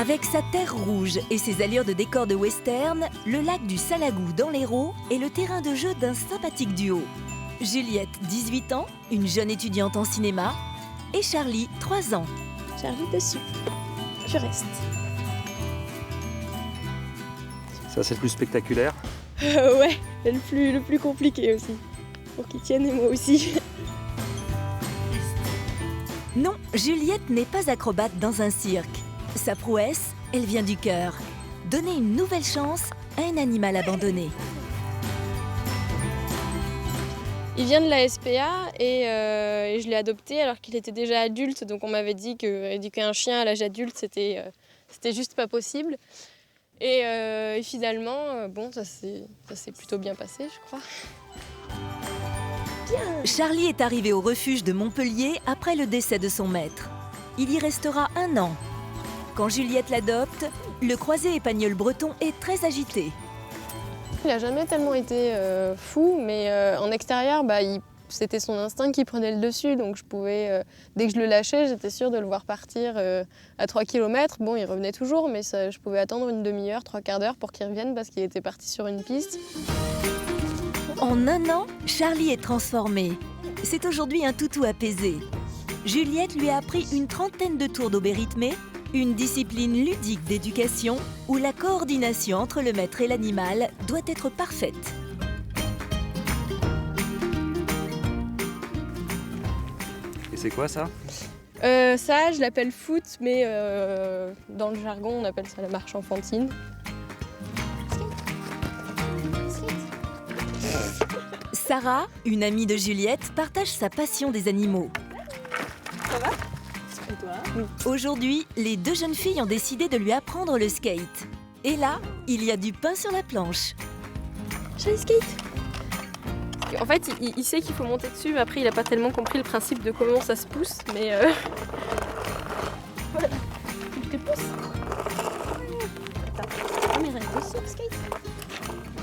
Avec sa terre rouge et ses allures de décor de western, le lac du Salagou dans l'Hérault est le terrain de jeu d'un sympathique duo. Juliette, 18 ans, une jeune étudiante en cinéma, et Charlie, 3 ans. Charlie dessus. Je reste. Ça, c'est le plus spectaculaire. Ouais, le plus compliqué aussi. Pour qu'il tienne et moi aussi. Non, Juliette n'est pas acrobate dans un cirque. Sa prouesse, elle vient du cœur. Donner une nouvelle chance à un animal abandonné. Il vient de la SPA et je l'ai adopté alors qu'il était déjà adulte. Donc on m'avait dit qu'éduquer un chien à l'âge adulte, c'était juste pas possible. Et finalement, ça s'est plutôt bien passé, je crois. Charlie est arrivé au refuge de Montpellier après le décès de son maître. Il y restera 1 an. Quand Juliette l'adopte, le croisé épagnol breton est très agité. Il n'a jamais tellement été fou, mais en extérieur, c'était son instinct qui prenait le dessus. Donc je pouvais, dès que je le lâchais, j'étais sûre de le voir partir à 3 km. Bon, il revenait toujours, mais je pouvais attendre une demi-heure, 3/4 d'heure pour qu'il revienne parce qu'il était parti sur une piste. En 1 an, Charlie est transformé. C'est aujourd'hui un toutou apaisé. Juliette lui a appris une trentaine de tours d'obé rythmé, une discipline ludique d'éducation où la coordination entre le maître et l'animal doit être parfaite. Et c'est quoi ça? Ça, je l'appelle foot, mais dans le jargon, on appelle ça la marche enfantine. Sarah, une amie de Juliette, partage sa passion des animaux. Ça va? Et toi? Oui. Aujourd'hui, les 2 jeunes filles ont décidé de lui apprendre le skate. Et là, il y a du pain sur la planche. J'ai le skate. En fait, il sait qu'il faut monter dessus, mais après, il n'a pas tellement compris le principe de comment ça se pousse. Mais voilà, tu te pousses. Attends, mais reste dessus le skate.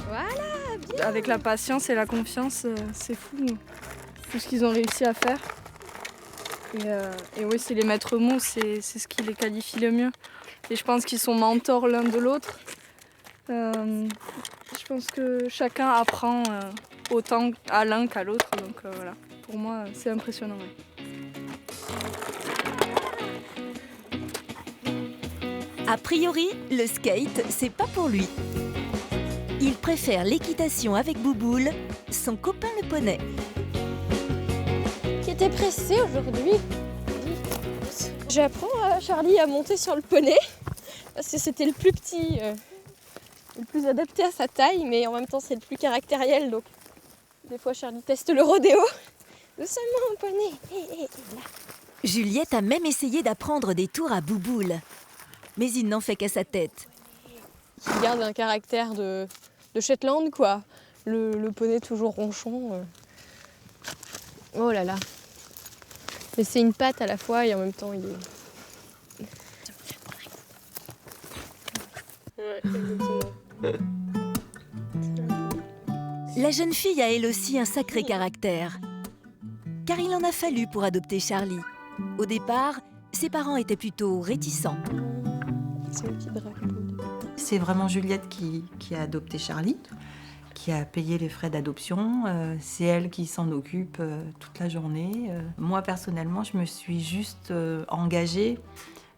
Voilà, bien. Avec la patience et la confiance, c'est fou tout ce qu'ils ont réussi à faire. Et oui, c'est les maîtres mots, c'est ce qui les qualifie le mieux. Et je pense qu'ils sont mentors l'un de l'autre. Je pense que chacun apprend autant à l'un qu'à l'autre. Donc voilà, pour moi, c'est impressionnant. Ouais. A priori, le skate, c'est pas pour lui. Il préfère l'équitation avec Bouboule, son copain le poney. Qui était pressé aujourd'hui. J'apprends à Charlie à monter sur le poney parce que c'était le plus petit, le plus adapté à sa taille, mais en même temps c'est le plus caractériel. Donc des fois Charlie teste le rodéo. Doucement poney. Juliette a même essayé d'apprendre des tours à Bouboule. Mais il n'en fait qu'à sa tête. Il garde un caractère de Shetland, quoi. Le poney toujours ronchon. Oh là là. Mais c'est une patte à la fois et en même temps il est... Ouais, exactement. La jeune fille a elle aussi un sacré caractère. Car il en a fallu pour adopter Charlie. Au départ, ses parents étaient plutôt réticents. C'est un petit drapeau. C'est vraiment Juliette qui a adopté Charlie, qui a payé les frais d'adoption. C'est elle qui s'en occupe toute la journée. Moi, personnellement, je me suis juste engagée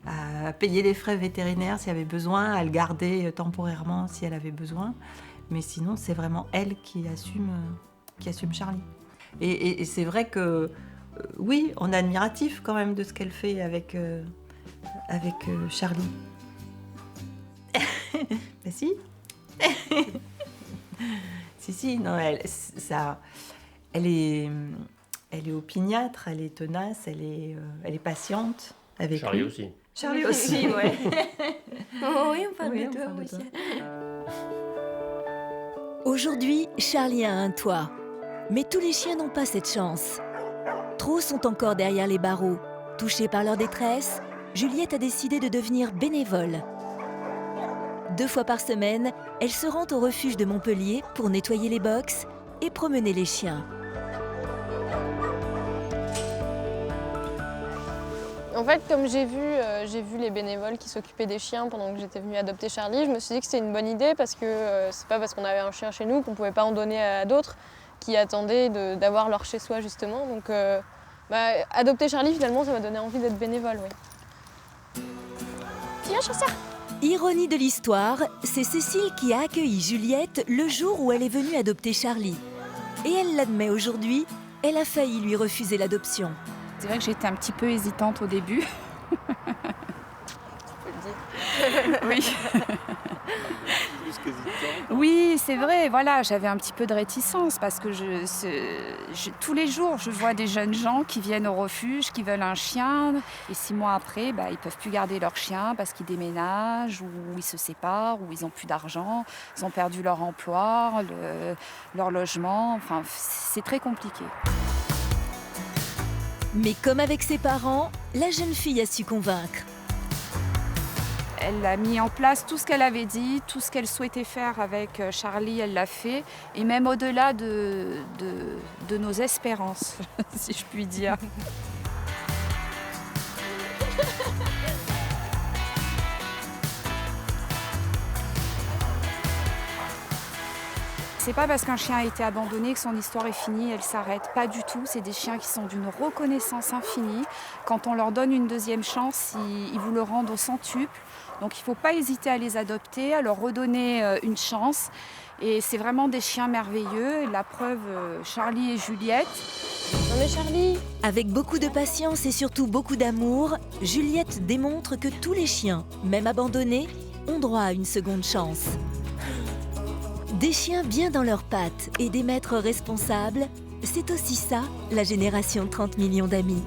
à payer les frais vétérinaires s'il y avait besoin, à le garder temporairement si elle avait besoin. Mais sinon, c'est vraiment elle qui assume Charlie. Et c'est vrai que, oui, on est admiratif quand même de ce qu'elle fait avec Charlie. Bah si. si, non, elle est opiniâtre, elle est tenace, elle est patiente avec Charlie lui. aussi. Charlie aussi, ouais. Oh oui, on parle Oui, de on toi parle de aussi. toi. Aujourd'hui, Charlie a un toit. Mais tous les chiens n'ont pas cette chance. Trop sont encore derrière les barreaux. Touchés par leur détresse, Juliette a décidé de devenir bénévole. 2 fois par semaine, elle se rend au refuge de Montpellier pour nettoyer les box et promener les chiens. En fait, comme j'ai vu les bénévoles qui s'occupaient des chiens pendant que j'étais venue adopter Charlie, je me suis dit que c'était une bonne idée parce que c'est pas parce qu'on avait un chien chez nous qu'on pouvait pas en donner à d'autres qui attendaient d'avoir leur chez soi justement. Donc adopter Charlie, finalement, ça m'a donné envie d'être bénévole, oui. Viens, chasseur! Ironie de l'histoire, c'est Cécile qui a accueilli Juliette le jour où elle est venue adopter Charlie. Et elle l'admet aujourd'hui, elle a failli lui refuser l'adoption. C'est vrai que j'étais un petit peu hésitante au début. Oui. Oui, c'est vrai, voilà, j'avais un petit peu de réticence parce que tous les jours, je vois des jeunes gens qui viennent au refuge, qui veulent un chien, et 6 mois après, ils ne peuvent plus garder leur chien parce qu'ils déménagent, ou ils se séparent, ou ils n'ont plus d'argent, ils ont perdu leur emploi, leur logement, enfin, c'est très compliqué. Mais comme avec ses parents, la jeune fille a su convaincre. Elle a mis en place tout ce qu'elle avait dit, tout ce qu'elle souhaitait faire avec Charlie, elle l'a fait. Et même au-delà de nos espérances, si je puis dire. C'est pas parce qu'un chien a été abandonné que son histoire est finie, elle s'arrête. Pas du tout. C'est des chiens qui sont d'une reconnaissance infinie. Quand on leur donne une deuxième chance, ils vous le rendent au centuple. Donc il ne faut pas hésiter à les adopter, à leur redonner une chance. Et c'est vraiment des chiens merveilleux. La preuve, Charlie et Juliette. Non mais Charlie! Avec beaucoup de patience et surtout beaucoup d'amour, Juliette démontre que tous les chiens, même abandonnés, ont droit à une seconde chance. Des chiens bien dans leurs pattes et des maîtres responsables, c'est aussi ça, la génération 30 millions d'amis.